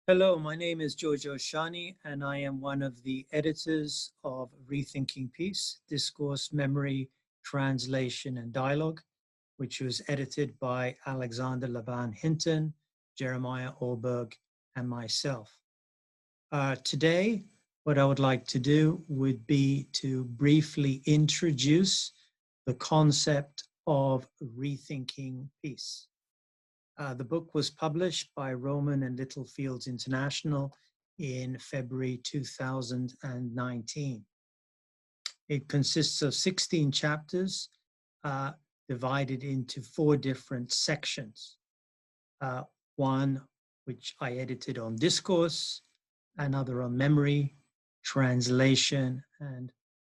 Hello, my name is Giorgio Shani, and I am one of the editors of Rethinking Peace, Discourse, Memory, Translation, and Dialogue, which was edited by Laban Hinton, Jeremiah Alberg, and myself. Today, what I would like to do would be to briefly introduce the concept of rethinking peace. The book was published by Rowman and Littlefield International in February 2019. It consists of 16 chapters divided into 4 different sections. One which I edited on discourse, another on memory, translation, and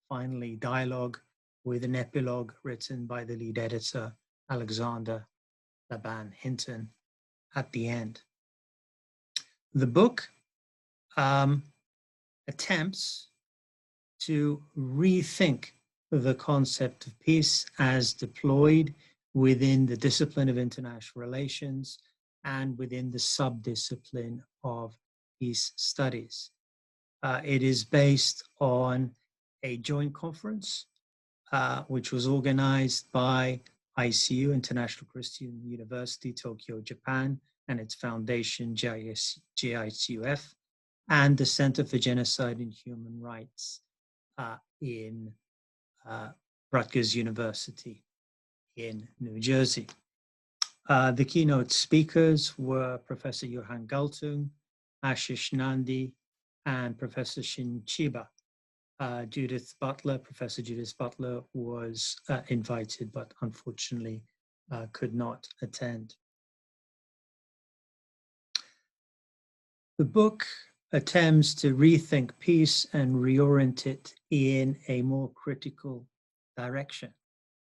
finally dialogue, with an epilogue written by the lead editor, Laban Hinton, at the end. The book attempts to rethink the concept of peace as deployed within the discipline of international relations and within the subdiscipline of peace studies. It is based on a joint conference which was organized by ICU, International Christian University, Tokyo, Japan, and its foundation, JICUF, and the Center for Genocide and Human Rights in Rutgers University in New Jersey. The keynote speakers were Professor Johan Galtung, Ashish Nandi, and Professor Shin Chiba. Professor Judith Butler was invited, but unfortunately could not attend. The book attempts to rethink peace and reorient it in a more critical direction.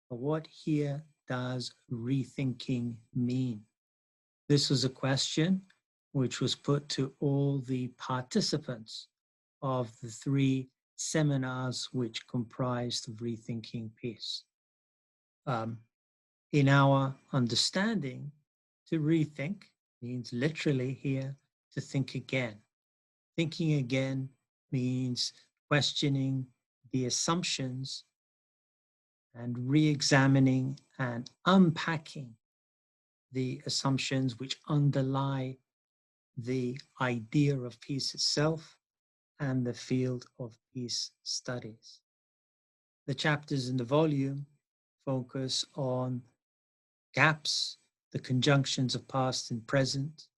But what here does rethinking mean? This was a question which was put to all the participants of the 3 seminars which comprised of Rethinking Peace. In our understanding, to rethink means literally here to think again. Thinking again means questioning the assumptions and re-examining and unpacking the assumptions which underlie the idea of peace itself and the field of peace studies. The chapters in the volume focus on gaps, the conjunctions of past and present,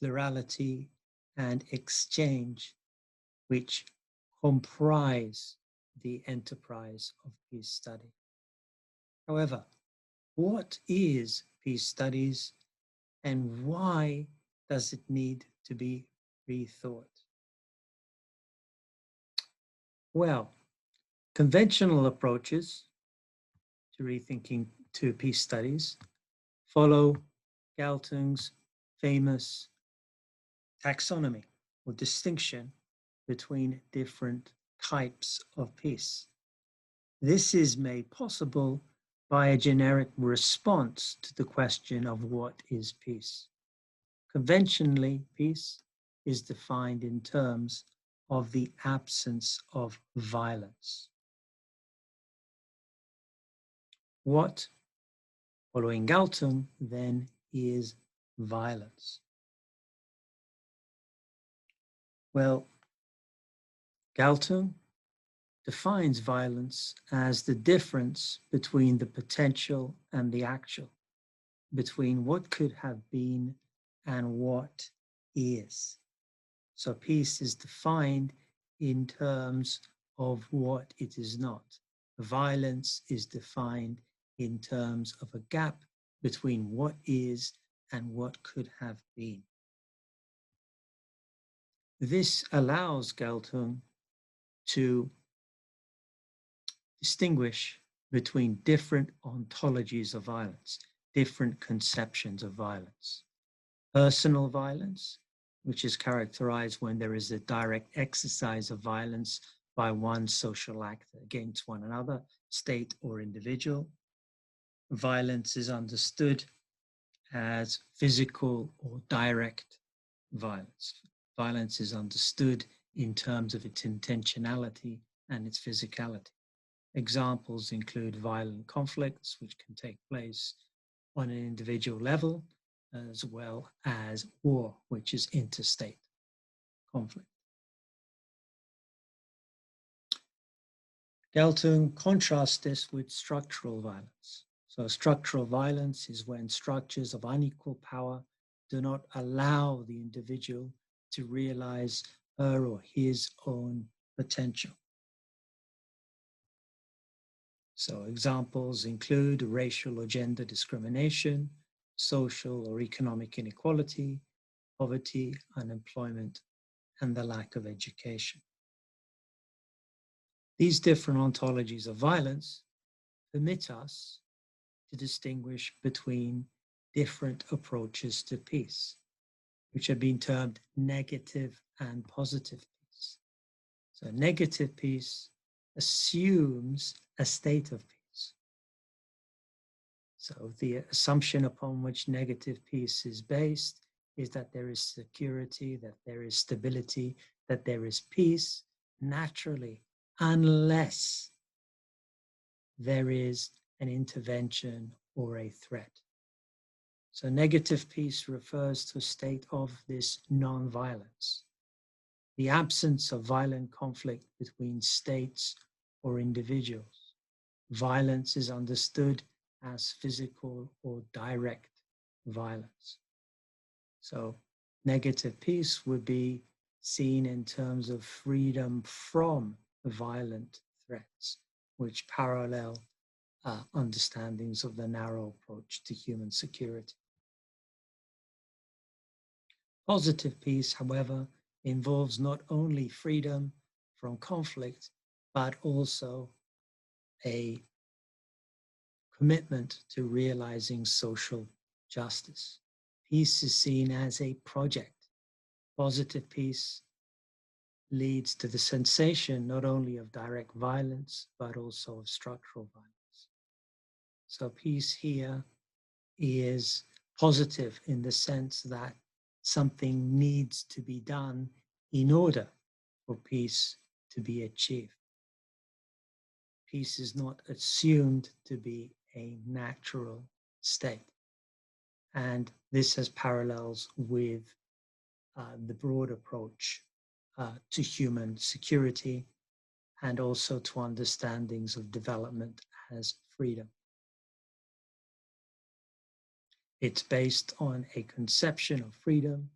plurality, and exchange, which comprise the enterprise of peace study. However, what is peace studies and why does it need to be rethought? Well, conventional approaches to rethinking peace studies follow Galtung's famous taxonomy or distinction between different types of peace. This is made possible by a generic response to the question of what is peace. Conventionally, peace is defined in terms of the absence of violence. What, following Galtung, then is violence? Well, Galtung defines violence as the difference between the potential and the actual, between what could have been and what is. So peace is defined in terms of what it is not. Violence is defined in terms of a gap between what is and what could have been. This allows Galtung to distinguish between different ontologies of violence, different conceptions of violence. Personal violence, which is characterized when there is a direct exercise of violence by one social actor against one another, state or individual. Violence is understood as physical or direct violence, Violence is understood in terms of its intentionality and its physicality. Examples include violent conflicts, which can take place on an individual level, as well as war, which is interstate conflict. Geltung contrasts this with structural violence. So structural violence is when structures of unequal power do not allow the individual to realize her or his own potential. So examples include racial or gender discrimination, social or economic inequality, poverty, unemployment, and the lack of education. These different ontologies of violence permit us to distinguish between different approaches to peace, which have been termed negative and positive peace. So negative peace assumes a state of peace. So the assumption upon which negative peace is based is that there is security, that there is stability, that there is peace naturally, unless there is an intervention or a threat. So negative peace refers to a state of this non-violence, the absence of violent conflict between states or individuals. Violence is understood as physical or direct violence. So negative peace would be seen in terms of freedom from violent threats, which parallel understandings of the narrow approach to human security. Positive peace, however, involves not only freedom from conflict, but also a commitment to realizing social justice. Peace is seen as a project. Positive peace leads to the sensation not only of direct violence, but also of structural violence. So peace here is positive in the sense that something needs to be done in order for peace to be achieved. Peace is not assumed to be a natural state. And this has parallels with the broad approach to human security and also to understandings of development as freedom. It's based on a conception of freedom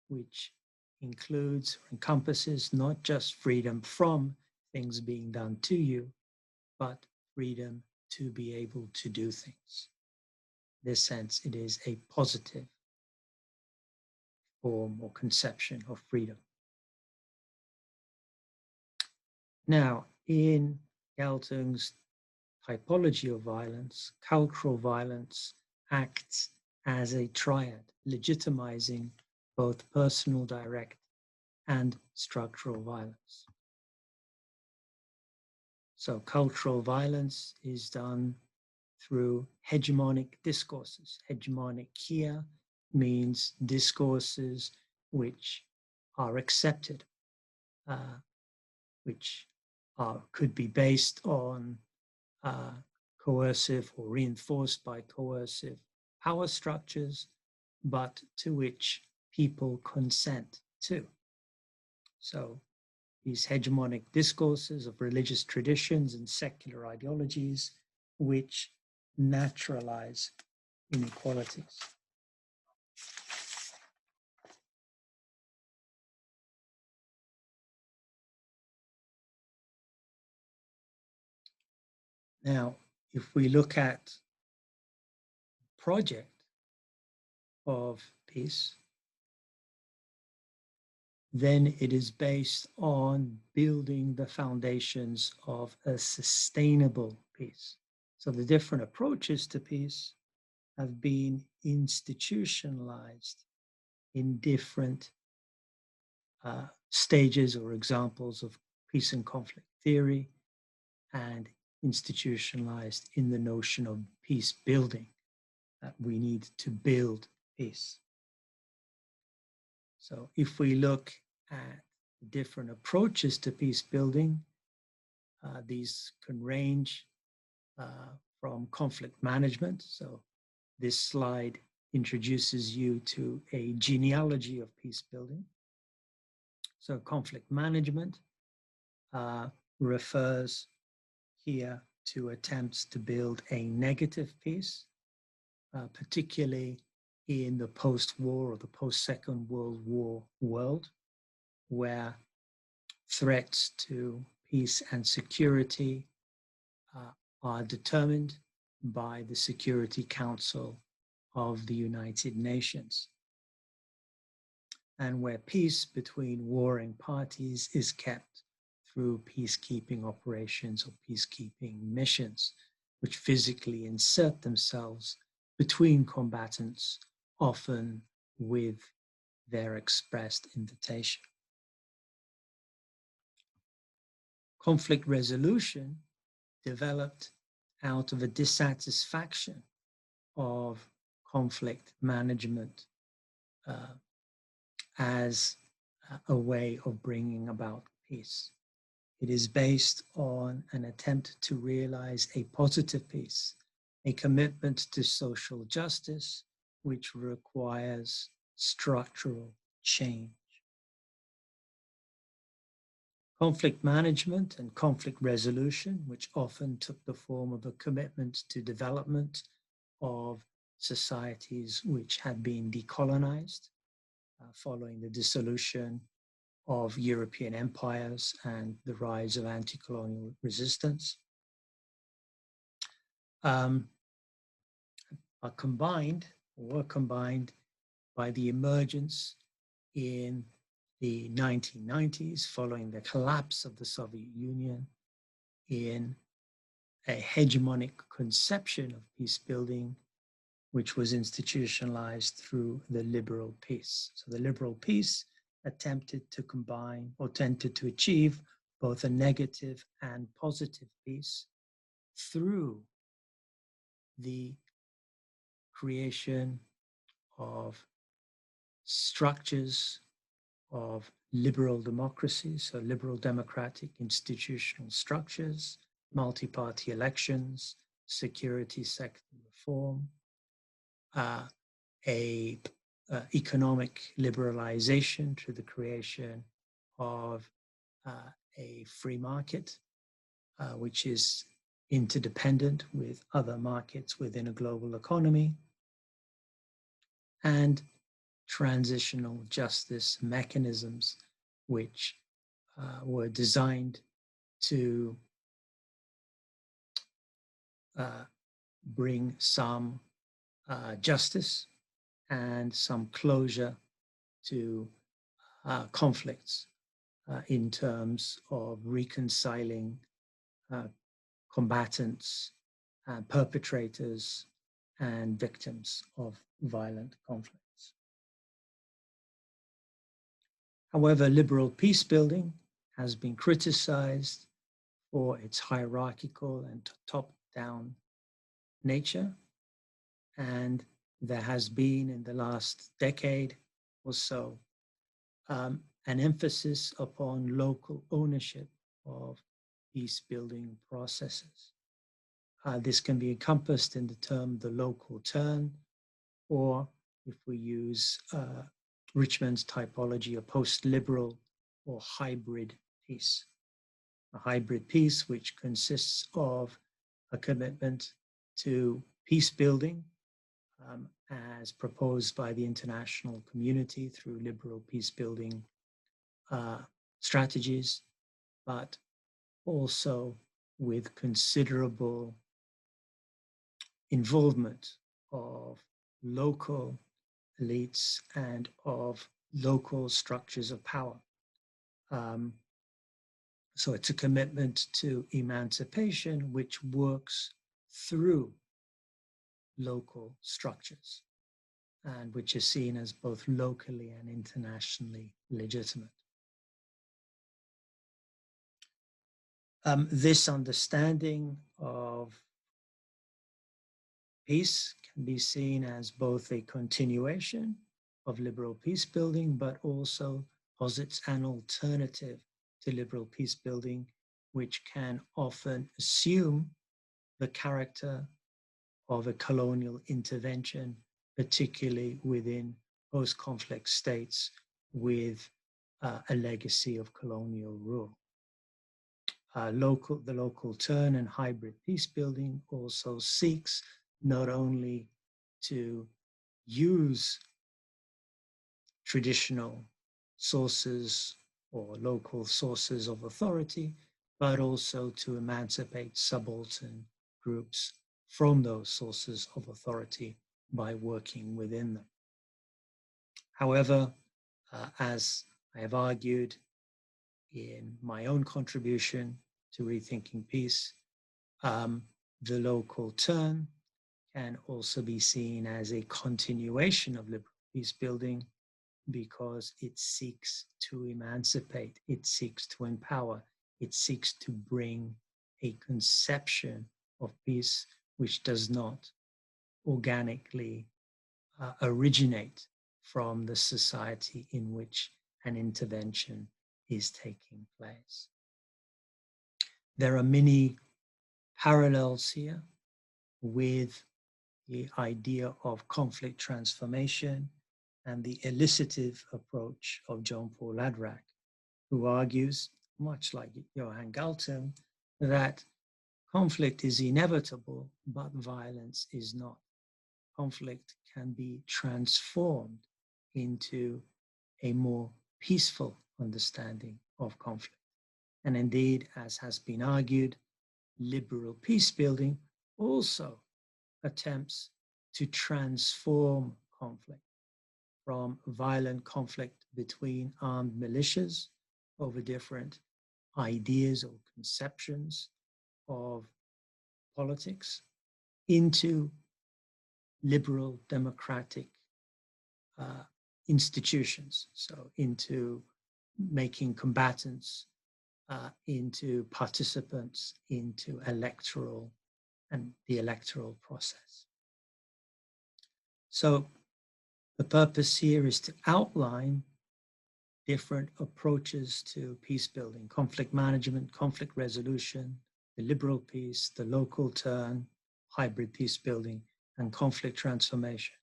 which includes or encompasses not just freedom from things being done to you, but freedom to be able to do things. In this sense, it is a positive form or conception of freedom. Now, in Geltung's typology of violence, cultural violence acts as a triad, legitimizing both personal direct and structural violence. So cultural violence is done through hegemonic discourses. Hegemonic here means discourses which are accepted, which could be based on coercive or reinforced by coercive power structures, but to which people consent to. So these hegemonic discourses of religious traditions and secular ideologies which naturalize inequalities. Now, if we look at the project of peace, then it is based on building the foundations of a sustainable peace. So the different approaches to peace have been institutionalized in different stages or examples of peace and conflict theory, and institutionalized in the notion of peace building, that we need to build peace. So if we look at different approaches to peace building, these can range from conflict management. So this slide introduces you to a genealogy of peace building. So conflict management refers here to attempts to build a negative peace, particularly in the post-war or the post-Second World War world, where threats to peace and security are determined by the Security Council of the United Nations, and where peace between warring parties is kept through peacekeeping operations or peacekeeping missions, which physically insert themselves between combatants, often with their expressed invitation. Conflict resolution developed out of a dissatisfaction of conflict management as a way of bringing about peace. It is based on an attempt to realize a positive peace, a commitment to social justice, which requires structural change. Conflict management and conflict resolution, which often took the form of a commitment to development of societies which had been decolonized following the dissolution of European empires and the rise of anti-colonial resistance, were combined by the emergence in the 1990s, following the collapse of the Soviet Union, in a hegemonic conception of peace building, which was institutionalized through the liberal peace. So the liberal peace attempted to combine or tended to achieve both a negative and positive peace through the creation of structures of liberal democracy, so liberal democratic institutional structures, multi-party elections, security sector reform, economic liberalization through the creation of a free market, which is interdependent with other markets within a global economy, and transitional justice mechanisms, which were designed to bring some justice and some closure to conflicts in terms of reconciling combatants, perpetrators, and victims of violent conflicts. However, liberal peace building has been criticized for its hierarchical and top-down nature, and there has been in the last decade or so an emphasis upon local ownership of peace building processes. This can be encompassed in the term the local turn, or if we use Richmond's typology, a post-liberal or hybrid peace. A hybrid peace which consists of a commitment to peace building as proposed by the international community through liberal peace building strategies, but also with considerable involvement of local elites and of local structures of power. So it's a commitment to emancipation which works through local structures and which is seen as both locally and internationally legitimate. This understanding of peace can be seen as both a continuation of liberal peace building, but also posits an alternative to liberal peace building, which can often assume the character of a colonial intervention, particularly within post-conflict states with a legacy of colonial rule. The local turn and hybrid peace building also seeks not only to use traditional sources or local sources of authority, but also to emancipate subaltern groups from those sources of authority by working within them. However, as I have argued in my own contribution to Rethinking Peace, the local turn can also be seen as a continuation of liberal peace building because it seeks to emancipate, it seeks to empower, it seeks to bring a conception of peace which does not organically originate from the society in which an intervention is taking place. There are many parallels here with the idea of conflict transformation and the elicitive approach of Jean-Paul Laderac, who argues, much like Johann Galtung, that conflict is inevitable, but violence is not. Conflict can be transformed into a more peaceful understanding of conflict. And indeed, as has been argued, liberal peace building also attempts to transform conflict from violent conflict between armed militias over different ideas or conceptions of politics into liberal democratic institutions, so into making combatants into participants into electoral and the electoral process. So the purpose here is to outline different approaches to peace building, conflict management, conflict resolution, the liberal peace, the local turn, hybrid peace building, and conflict transformation.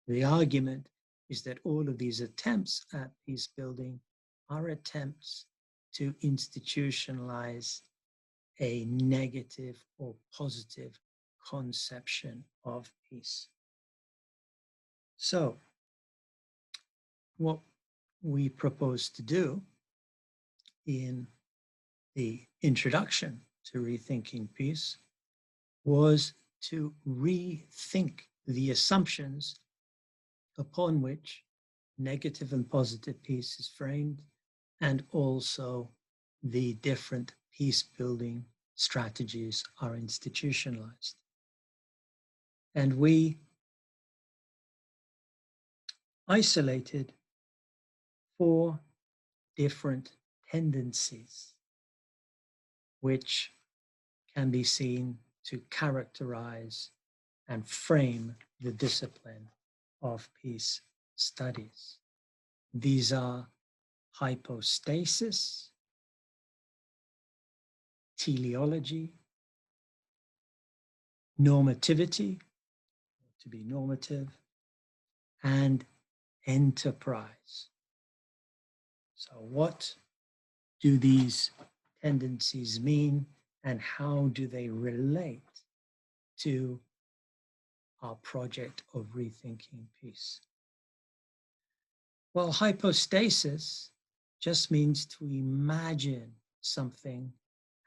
The argument is that all of these attempts at peace building are attempts to institutionalize a negative or positive conception of peace. So, what we propose to do in the introduction to Rethinking Peace was to rethink the assumptions upon which negative and positive peace is framed, and also the different peace building strategies are institutionalized. And we isolated 4 different tendencies which can be seen to characterize and frame the discipline of peace studies. These are hypostasis, teleology, normativity, to be normative, and enterprise. So what do these tendencies mean, and how do they relate to our project of Rethinking Peace? Well, hypostasis just means to imagine something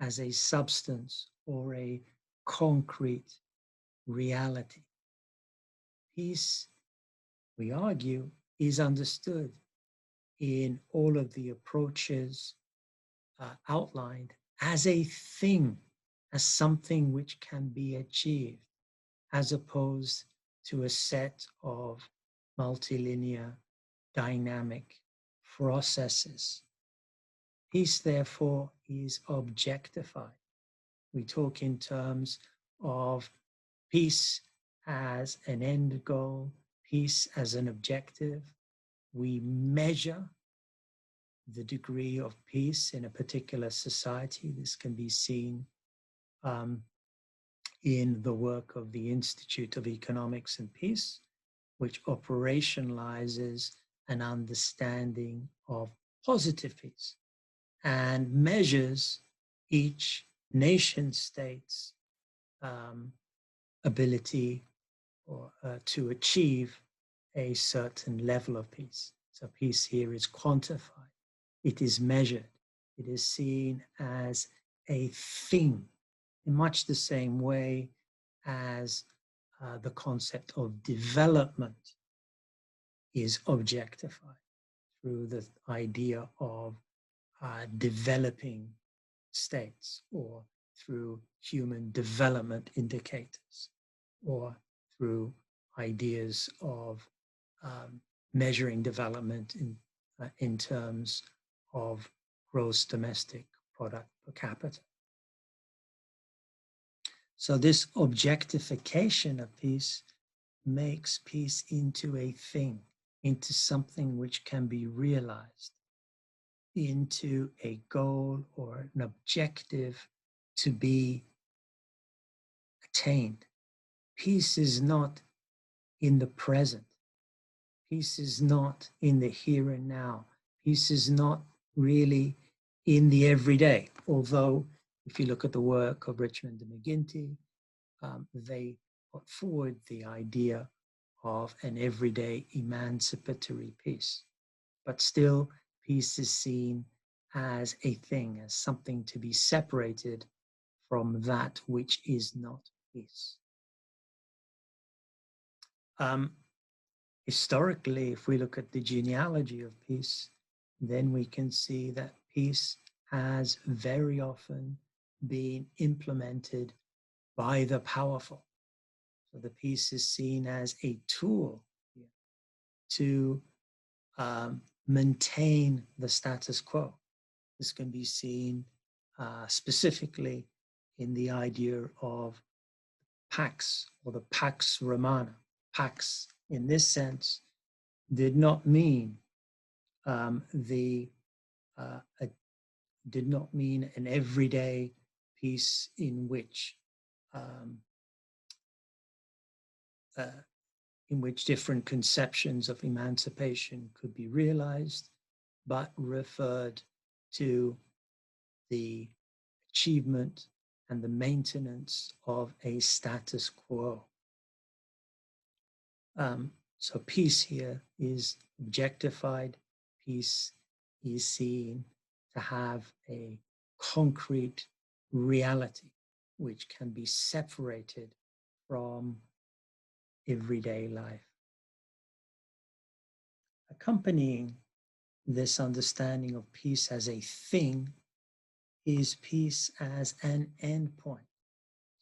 as a substance or a concrete reality. Peace, we argue, is understood in all of the approaches outlined as a thing, as something which can be achieved, as opposed to a set of multilinear dynamic processes. Peace, therefore, is objectified. We talk in terms of peace as an end goal, peace as an objective, we measure the degree of peace in a particular society. This can be seen in the work of the Institute of Economics and Peace, which operationalizes an understanding of positive peace and measures each nation state's ability to achieve a certain level of peace. So peace here is quantified, it is measured, it is seen as a thing in much the same way as the concept of development is objectified through the idea of developing states, or through human development indicators, or through ideas of measuring development in terms of gross domestic product per capita. So this objectification of peace makes peace into a thing, into something which can be realized, into a goal or an objective to be attained. Peace is not in the present. Peace is not in the here and now. Peace is not really in the everyday, although if you look at the work of Richmond and McGinty, they put forward the idea of an everyday emancipatory peace. But still, peace is seen as a thing, as something to be separated from that which is not peace. Historically, if we look at the genealogy of peace, then we can see that peace has very often been implemented by the powerful. So the peace is seen as a tool to maintain the status quo. This can be seen specifically in the idea of Pax, or the Pax Romana. Pax, in this sense, did not mean did not mean an everyday peace in which different conceptions of emancipation could be realized, but referred to the achievement and the maintenance of a status quo. So peace here is objectified. Peace is seen to have a concrete reality which can be separated from everyday life. Accompanying this understanding of peace as a thing is peace as an endpoint.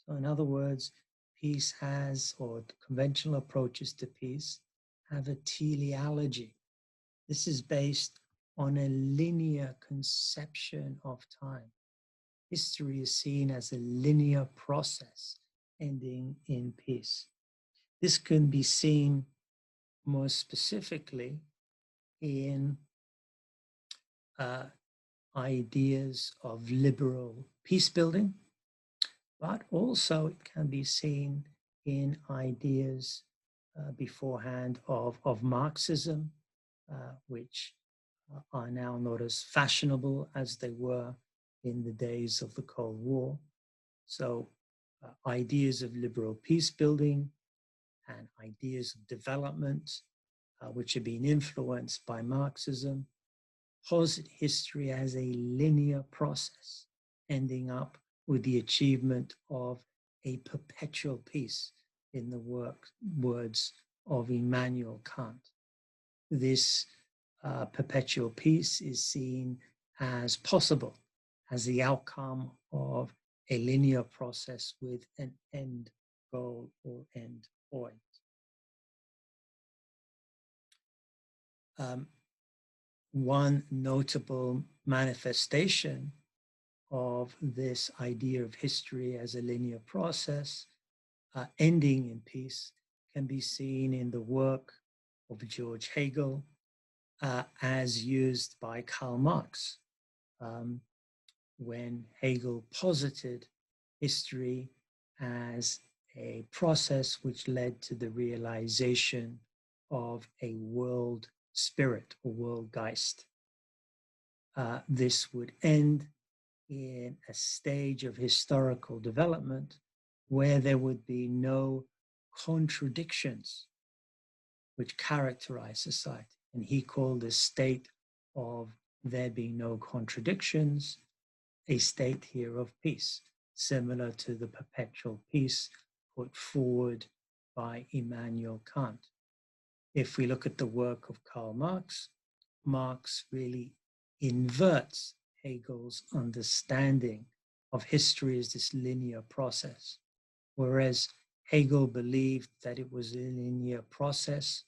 So in other words, peace has, or the conventional approaches to peace, have a teleology. This is based on a linear conception of time. History is seen as a linear process ending in peace. This can be seen more specifically in ideas of liberal peace building, but also it can be seen in ideas beforehand of Marxism, which are now not as fashionable as they were in the days of the Cold War. So ideas of liberal peace building and ideas of development, which have been influenced by Marxism, posit history as a linear process, ending up with the achievement of a perpetual peace, in the words of Immanuel Kant. This perpetual peace is seen as possible as the outcome of a linear process with an end goal or end point. One notable manifestation of this idea of history as a linear process ending in peace can be seen in the work of George Hegel as used by Karl Marx when Hegel posited history as a process which led to the realization of a world spirit or world Geist. This would end in a stage of historical development where there would be no contradictions which characterize society. And he called this state of there being no contradictions a state here of peace, similar to the perpetual peace put forward by Immanuel Kant. If we look at the work of Karl Marx, Marx really inverts Hegel's understanding of history as this linear process, whereas Hegel believed that it was a linear process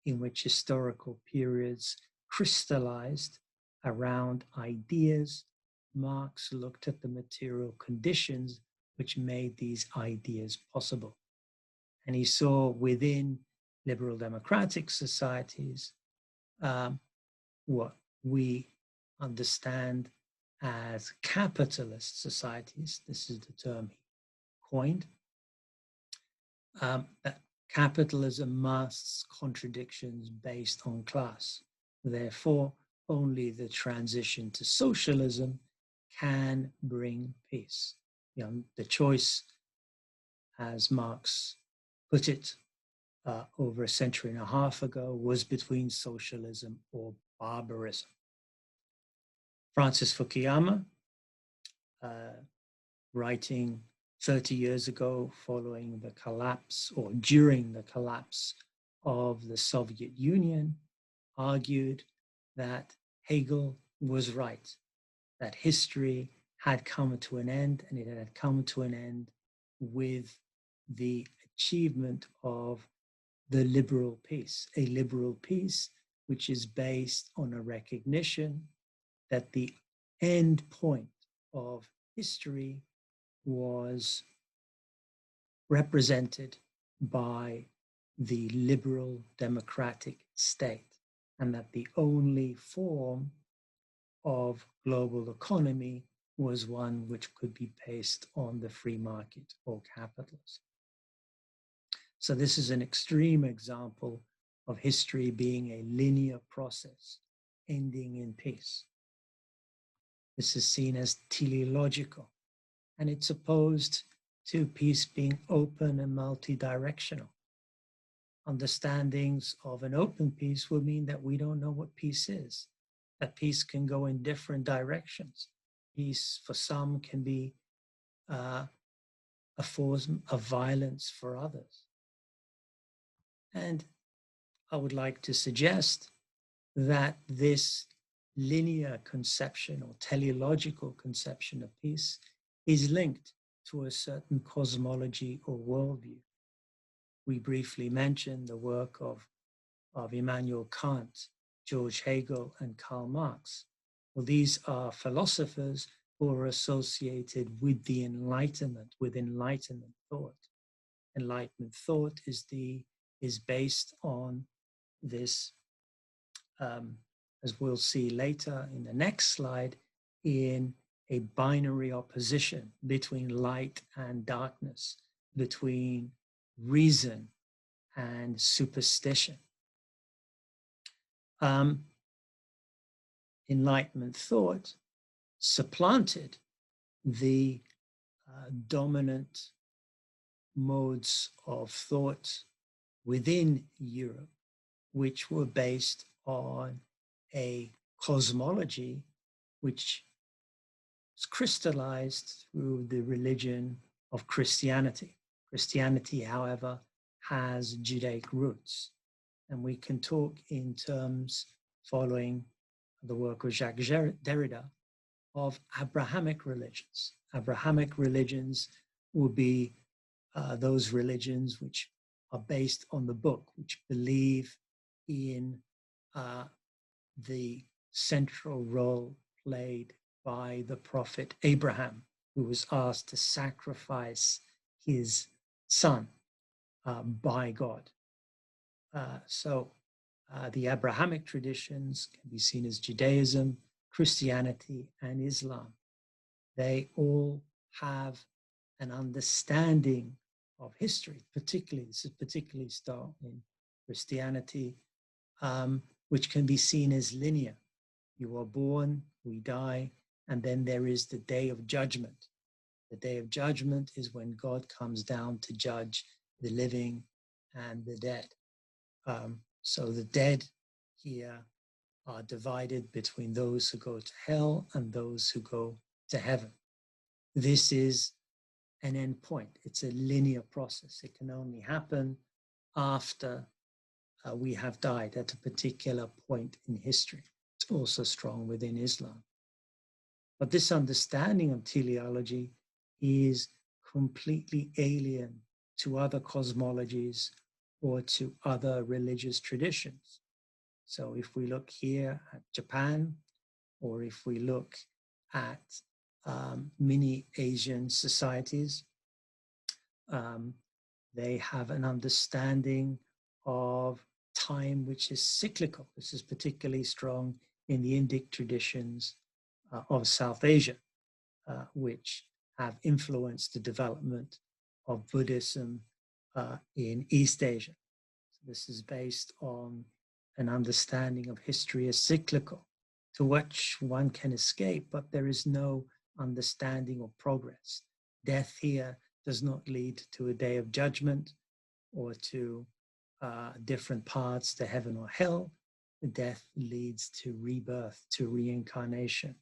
in which historical periods crystallized around ideas. Marx looked at the material conditions which made these ideas possible. And he saw within liberal democratic societies what we understand as capitalist societies. This is the term he coined. That capitalism masks contradictions based on class. Therefore, only the transition to socialism can bring peace. The choice, as Marx put it over a century and a half ago, was between socialism or barbarism. Francis Fukuyama, writing 30 years ago following the collapse or during the collapse of the Soviet Union, argued that Hegel was right, that history had come to an end, and it had come to an end with the achievement of the liberal peace, a liberal peace which is based on a recognition that the end point of history was represented by the liberal democratic state, and that the only form of global economy was one which could be based on the free market or capitalism. So this is an extreme example of history being a linear process ending in peace. This is seen as teleological, and it's opposed to peace being open and multi-directional. Understandings of an open peace will mean that we don't know what peace is, that peace can go in different directions. Peace for some can be a form of violence for others. And I would like to suggest that this linear conception or teleological conception of peace is linked to a certain cosmology or worldview. We briefly mentioned the work of Immanuel Kant, George Hegel, and Karl Marx. Well, these are philosophers who are associated with the Enlightenment, with Enlightenment thought. Enlightenment thought is based on this, as we'll see later in the next slide, in a binary opposition between light and darkness, between reason and superstition. Enlightenment thought supplanted the dominant modes of thought within Europe, which were based on a cosmology which was crystallized through the religion of Christianity. Christianity, however, has Judaic roots, and we can talk in terms, following the work of Jacques Derrida, of Abrahamic religions. Abrahamic religions will be those religions which are based on the book, which believe in the central role played by the prophet Abraham, who was asked to sacrifice his son by God. So The Abrahamic traditions can be seen as Judaism, Christianity, and Islam. They all have an understanding of history, this is particularly stark in Christianity, which can be seen as linear. You are born, we die, and then there is the day of judgment. The day of judgment is when God comes down to judge the living and the dead. So the dead here are divided between those who go to hell and those who go to heaven. This is an end point. It's a linear process. It can only happen after we have died at a particular point in history. It's also strong within Islam. But this understanding of teleology is completely alien to other cosmologies or to other religious traditions. So if we look here at Japan, or if we look at many Asian societies, they have an understanding of time which is cyclical. This is particularly strong in the Indic traditions of South Asia, which have influenced the development of Buddhism in East Asia. So this is based on an understanding of history as cyclical, to which one can escape, but there is no understanding of progress. Death here does not lead to a day of judgment or to different paths to heaven or hell. Death leads to rebirth, to reincarnation.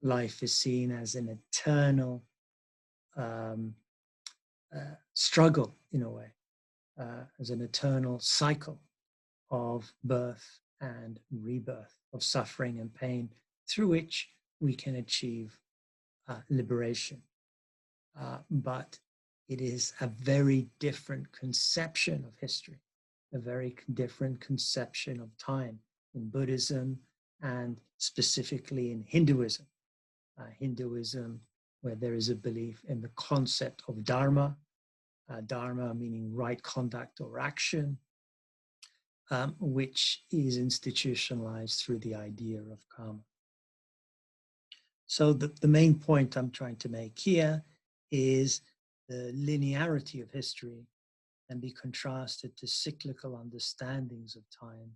Life is seen as an eternal struggle, in a way, as an eternal cycle of birth and rebirth, of suffering and pain, through which we can achieve liberation. But it is a very different conception of history, a very different conception of time in Buddhism and specifically in Hinduism. Hinduism, where there is a belief in the concept of dharma, dharma meaning right conduct or action, which is institutionalized through the idea of karma. So the main point I'm trying to make here is the linearity of history can be contrasted to cyclical understandings of time,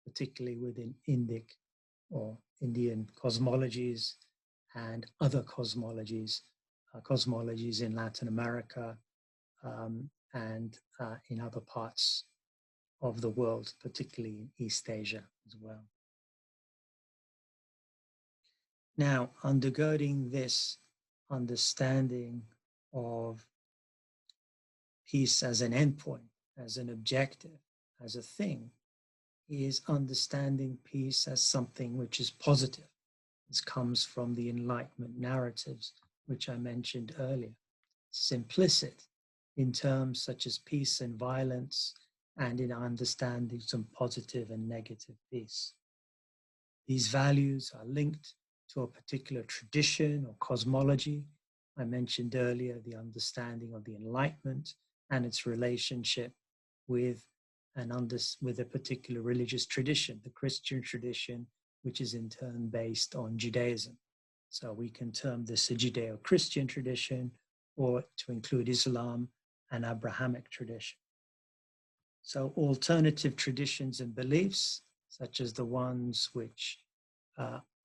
particularly within Indic or Indian cosmologies and other cosmologies, cosmologies in Latin America and in other parts of the world, particularly in East Asia as well. Now, undergirding this understanding of peace as an endpoint, as an objective, as a thing, is understanding peace as something which is positive. This comes from the Enlightenment narratives, which I mentioned earlier. It's implicit in terms such as peace and violence, and in understanding some positive and negative peace. These values are linked to a particular tradition or cosmology. I mentioned earlier the understanding of the Enlightenment and its relationship with a particular religious tradition, the Christian tradition, which is in turn based on Judaism. So we can term this a Judeo-Christian tradition, or to include Islam, an Abrahamic tradition. So alternative traditions and beliefs, such as the ones which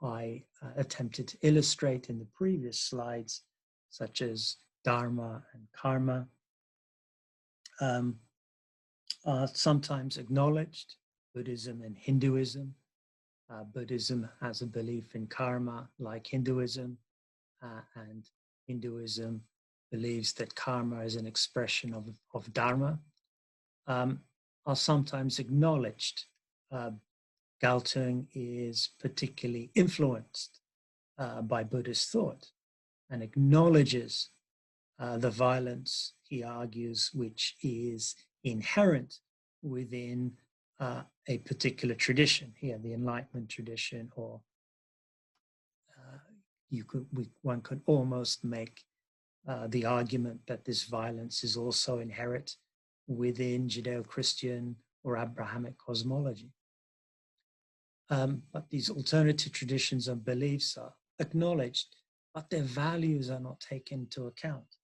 I attempted to illustrate in the previous slides, such as Dharma and Karma, are sometimes acknowledged. Buddhism and Hinduism. Buddhism has a belief in karma like Hinduism, and Hinduism believes that karma is an expression of Dharma, are sometimes acknowledged. Galtung is particularly influenced by Buddhist thought and acknowledges the violence, he argues, which is inherent within a particular tradition, here the Enlightenment tradition, or one could almost make the argument that this violence is also inherent within Judeo-Christian or Abrahamic cosmology. But these alternative traditions and beliefs are acknowledged, but their values are not taken into account.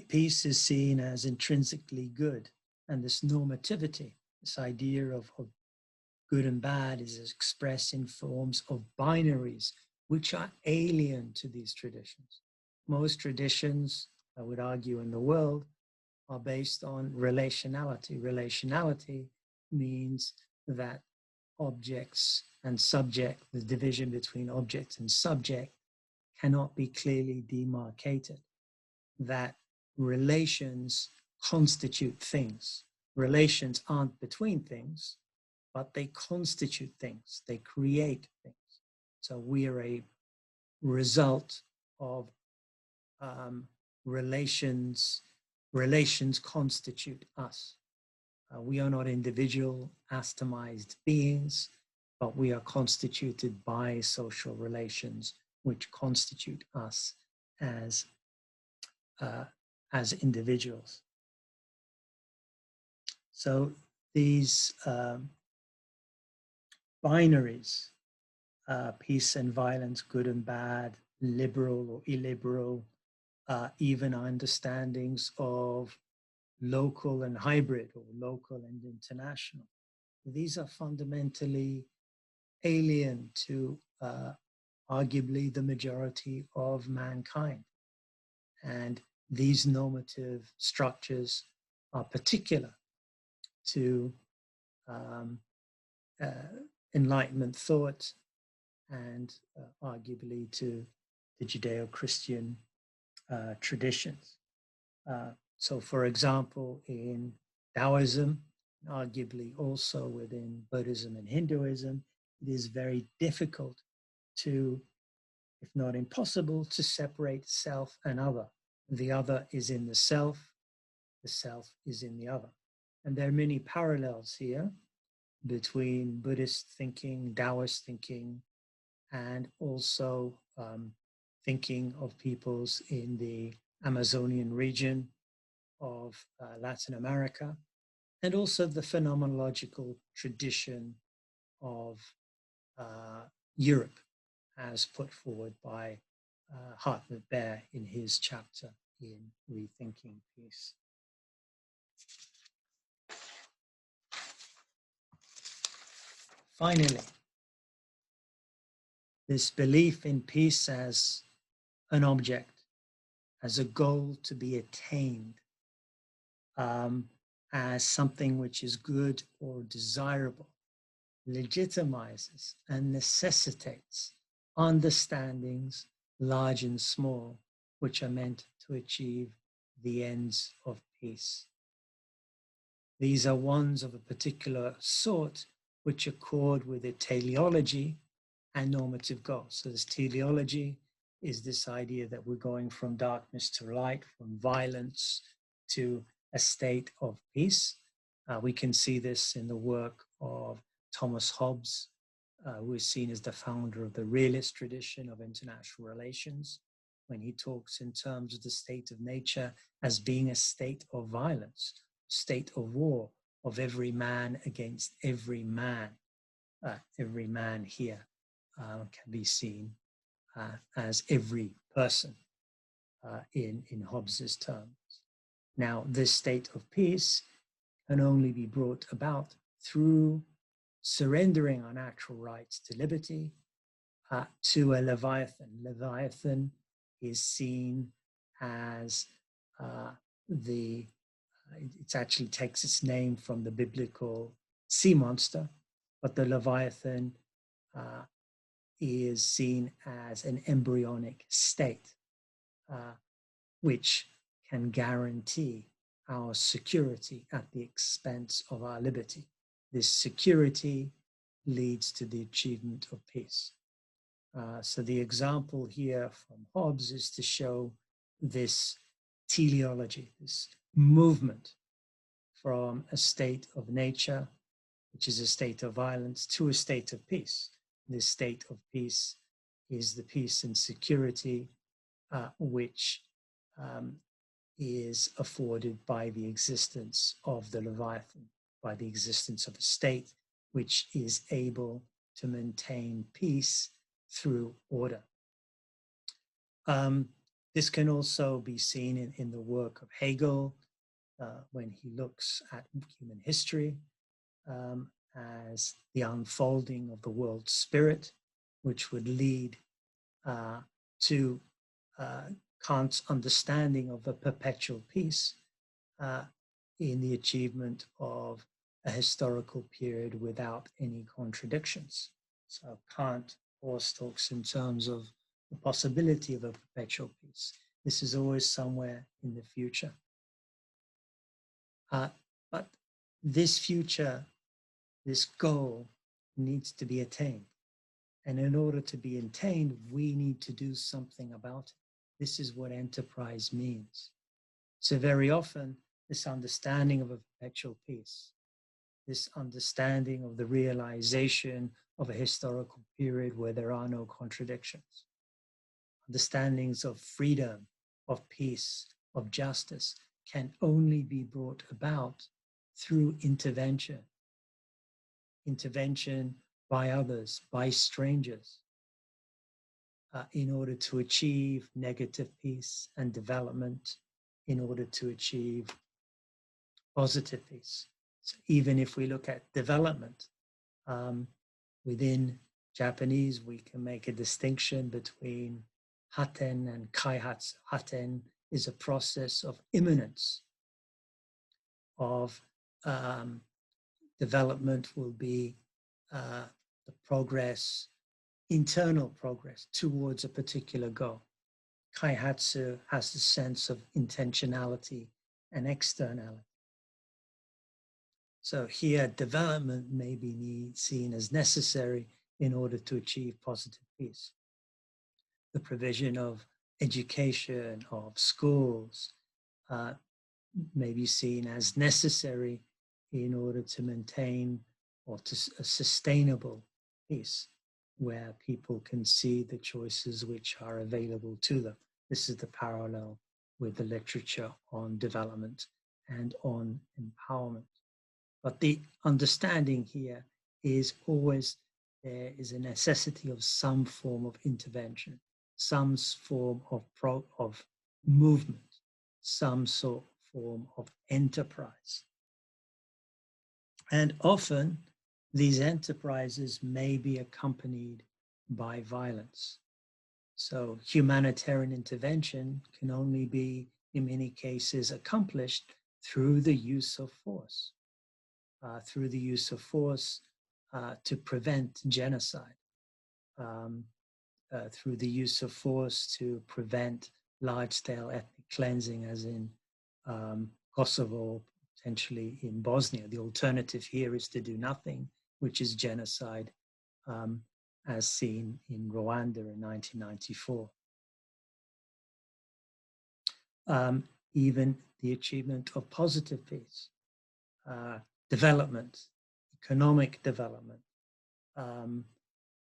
Peace is seen as intrinsically good, and this normativity, this idea of good and bad, is expressed in forms of binaries, which are alien to these traditions. Most traditions, I would argue, in the world are based on relationality. Relationality means that objects and subject, the division between object and subject, cannot be clearly demarcated, that relations constitute things. Relations aren't between things, but they constitute things, they create things. So we are a result of relations. Relations constitute us. We are not individual, atomized beings, but we are constituted by social relations, which constitute us as individuals. So these binaries, peace and violence, good and bad, liberal or illiberal, even understandings of local and hybrid, or local and international. These are fundamentally alien to arguably the majority of mankind. And these normative structures are particular to Enlightenment thought and arguably to the Judeo-Christian traditions. So, for example, in Taoism, arguably also within Buddhism and Hinduism, it is very difficult to, if not impossible, to separate self and other. The other is in the self is in the other. And there are many parallels here between Buddhist thinking, Taoist thinking, and also thinking of peoples in the Amazonian region of Latin America, and also the phenomenological tradition of Europe, as put forward by Hartmut Baer in his chapter in Rethinking Peace. Finally, this belief in peace as an object, as a goal to be attained, as something which is good or desirable, legitimizes and necessitates understandings, large and small, which are meant to achieve the ends of peace. These are ones of a particular sort which accord with the teleology and normative goals. So this teleology is this idea that we're going from darkness to light, from violence to a state of peace. We can see this in the work of Thomas Hobbes, who is seen as the founder of the realist tradition of international relations, when he talks in terms of the state of nature as being a state of violence, state of war, of every man against every man. Every man here can be seen as every person in Hobbes's terms. Now, this state of peace can only be brought about through surrendering our natural rights to liberty to a Leviathan. Leviathan is seen as it actually takes its name from the biblical sea monster, but the Leviathan is seen as an embryonic state, which can guarantee our security at the expense of our liberty. This security leads to the achievement of peace. So the example here from Hobbes is to show this teleology, this movement from a state of nature, which is a state of violence, to a state of peace. This state of peace is the peace and security which is afforded by the existence of the Leviathan, by the existence of a state which is able to maintain peace through order. This can also be seen in the work of Hegel when he looks at human history as the unfolding of the world spirit, which would lead to Kant's understanding of a perpetual peace in the achievement of a historical period without any contradictions. So Kant, of course, talks in terms of the possibility of a perpetual peace. This is always somewhere in the future. But this future, this goal needs to be attained. And in order to be attained, we need to do something about it. This is what enterprise means. So very often, this understanding of a perpetual peace, this understanding of the realization of a historical period where there are no contradictions, understandings of freedom, of peace, of justice can only be brought about through intervention. Intervention by others, by strangers, in order to achieve negative peace and development, in order to achieve positive peace. So even if we look at development, within Japanese, we can make a distinction between haten and kaihatsu. Haten is a process of immanence, of development will be the progress, internal progress towards a particular goal. Kaihatsu has the sense of intentionality and externality. So here, development may be seen as necessary in order to achieve positive peace. The provision of education, of schools, may be seen as necessary in order to maintain or to a sustainable peace where people can see the choices which are available to them. This is the parallel with the literature on development and on empowerment. But the understanding here is always there is a necessity of some form of intervention, some form of movement, some sort of form of enterprise. And often these enterprises may be accompanied by violence. So humanitarian intervention can only be, in many cases, accomplished through the use of force, to prevent genocide, through the use of force to prevent large-scale ethnic cleansing, as in Kosovo, potentially in Bosnia. The alternative here is to do nothing, which is genocide, as seen in Rwanda in 1994. Even the achievement of positive peace, development, economic development,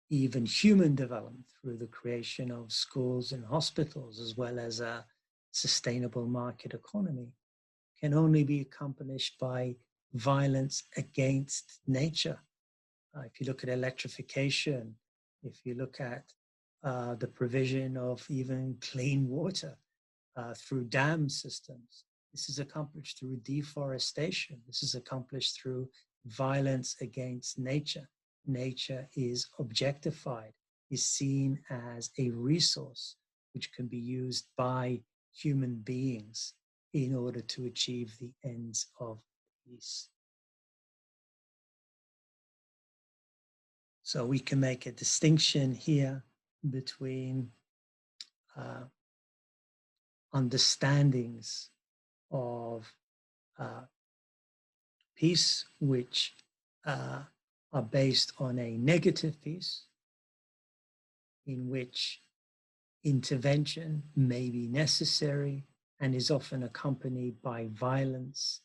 even human development through the creation of schools and hospitals, as well as a sustainable market economy, can only be accomplished by violence against nature. If you look at electrification, if you look at the provision of even clean water through dam systems, this is accomplished through deforestation. This is accomplished through violence against nature. Nature is objectified, is seen as a resource which can be used by human beings in order to achieve the ends of peace. So we can make a distinction here between understandings of peace which are based on a negative peace, in which intervention may be necessary and is often accompanied by violence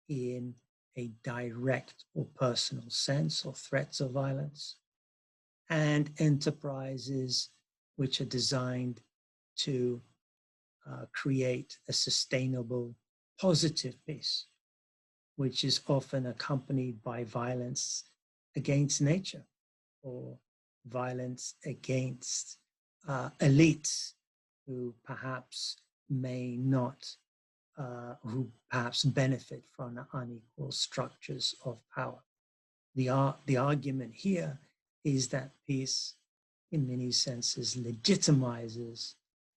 in a direct or personal sense, or threats of violence, and enterprises which are designed to create a sustainable, positive peace, which is often accompanied by violence against nature or violence against elites who perhaps may not, who perhaps benefit from unequal structures of power. The argument here is that peace, in many senses, legitimizes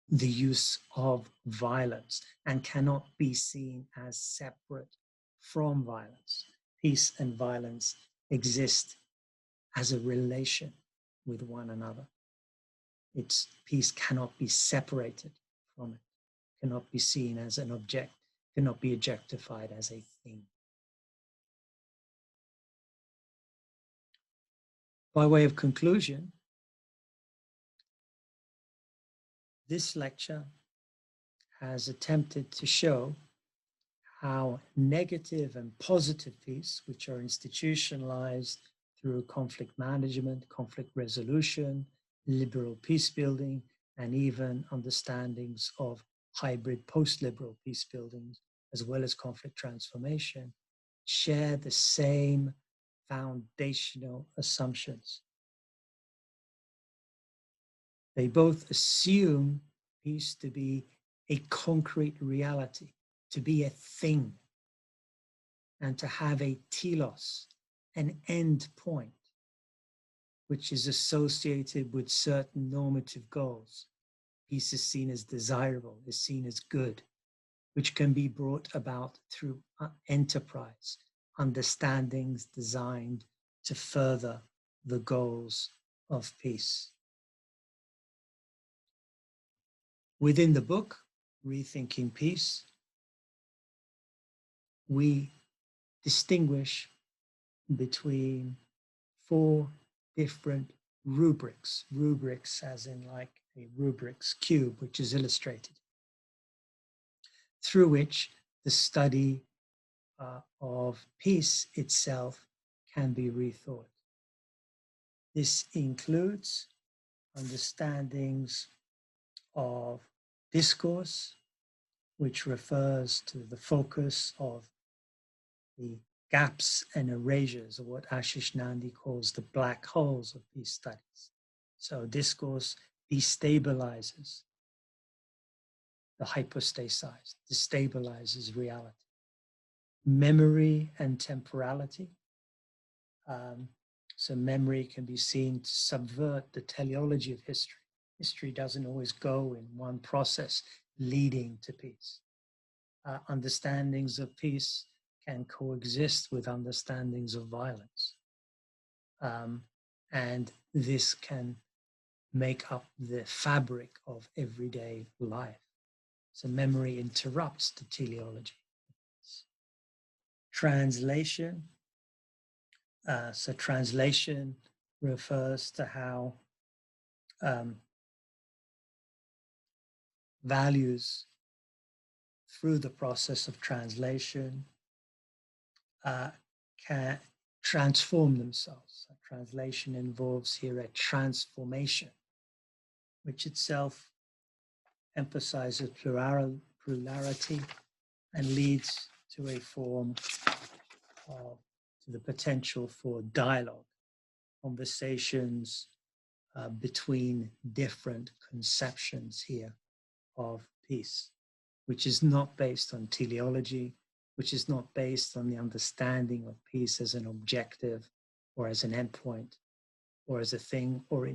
the use of violence and cannot be seen as separate from violence. Peace and violence exist as a relation with one another. Peace cannot be separated from it, cannot be seen as an object, cannot be objectified as a thing. By way of conclusion, this lecture has attempted to show how negative and positive peace, which are institutionalized through conflict management, conflict resolution, liberal peace building, and even understandings of hybrid post-liberal peace buildings, as well as conflict transformation, share the same foundational assumptions. They both assume peace to be a concrete reality, to be a thing, and to have a telos, an end point, which is associated with certain normative goals. Peace is seen as desirable, is seen as good, which can be brought about through enterprise, understandings designed to further the goals of peace. Within the book, Rethinking Peace, we distinguish between 4 different rubrics. Rubrics as in like a rubrics cube, which is illustrated, through which the study of peace itself can be rethought. This includes understandings of discourse, which refers to the focus of the gaps and erasures, or what Ashish Nandi calls the black holes of peace studies. So discourse destabilizes the hypostasized, destabilizes reality. Memory and temporality. So memory can be seen to subvert the teleology of history. History doesn't always go in one process leading to peace. Understandings of peace can coexist with understandings of violence. And this can make up the fabric of everyday life. So memory interrupts the teleology. Translation. So translation refers to how values through the process of translation can transform themselves. Translation involves here a transformation, which itself emphasizes plurality and leads to a form of the potential for dialogue, conversations between different conceptions here of peace, which is not based on teleology, which is not based on the understanding of peace as an objective or as an endpoint or as a thing or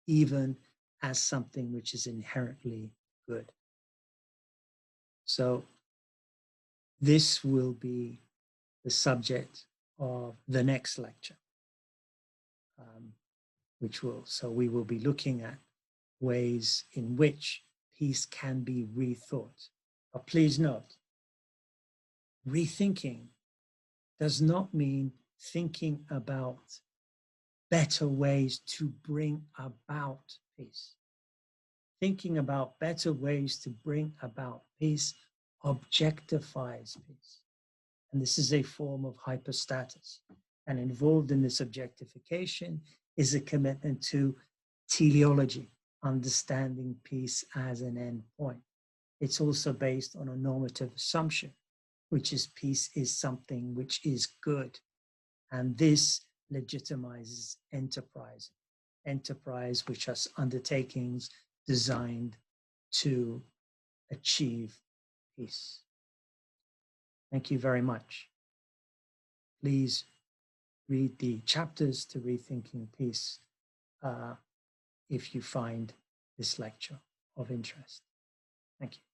even as something which is inherently good. So this will be the subject of the next lecture, so we will be looking at ways in which peace can be rethought. But please note, rethinking does not mean thinking about better ways to bring about peace. Thinking about better ways to bring about peace objectifies peace. And this is a form of hypostatus. And involved in this objectification is a commitment to teleology, understanding peace as an end point. it's also based on a normative assumption, which is peace is something which is good. And this legitimizes enterprise which has undertakings designed to achieve peace. Thank you very much. Please read the chapters to Rethinking Peace if you find this lecture of interest. Thank you.